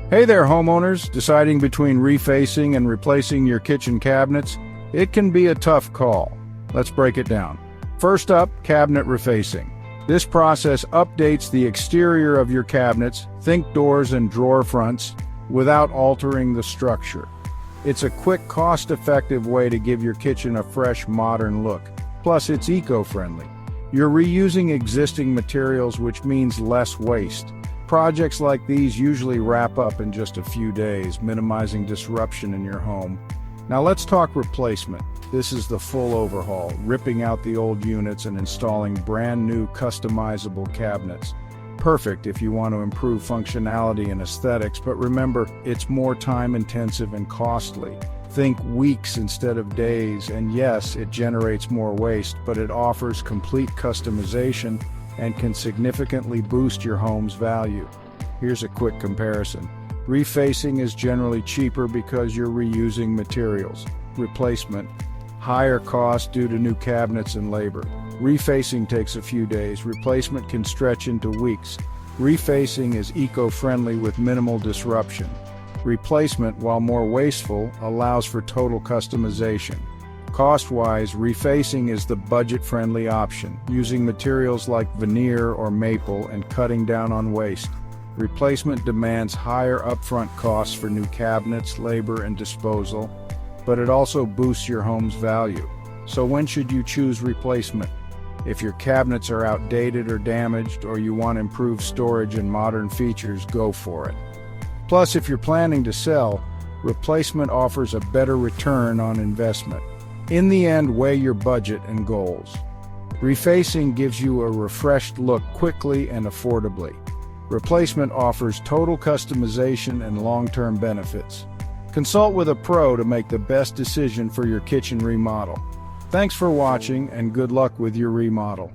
Hey there, homeowners. Deciding between refacing and replacing your kitchen cabinets? It can be a tough call. Let's break it down. First up, cabinet refacing. This process updates the exterior of your cabinets, think doors and drawer fronts, without altering the structure. It's a quick, cost-effective way to give your kitchen a fresh, modern look. Plus, it's eco-friendly. You're reusing existing materials, which means less waste. Projects like these usually wrap up in just a few days, minimizing disruption in your home. Now let's talk replacement. This is the full overhaul, ripping out the old units and installing brand new customizable cabinets. Perfect if you want to improve functionality and aesthetics, but remember, it's more time-intensive and costly. Think weeks instead of days, and yes, it generates more waste, but it offers complete customization and can significantly boost your home's value. Here's a quick comparison. Refacing is generally cheaper because you're reusing materials. Replacement, higher cost due to new cabinets and labor. Refacing takes a few days. Replacement can stretch into weeks. Refacing is eco-friendly with minimal disruption. Replacement, while more wasteful, allows for total customization. Cost-wise, refacing is the budget-friendly option, using materials like veneer or maple and cutting down on waste. Replacement demands higher upfront costs for new cabinets, labor, and disposal, but it also boosts your home's value. So when should you choose replacement? If your cabinets are outdated or damaged, or you want improved storage and modern features, go for it. Plus, if you're planning to sell, replacement offers a better return on investment. In the end, weigh your budget and goals. Refacing gives you a refreshed look quickly and affordably. Replacement offers total customization and long-term benefits. Consult with a pro to make the best decision for your kitchen remodel. Thanks for watching, and good luck with your remodel.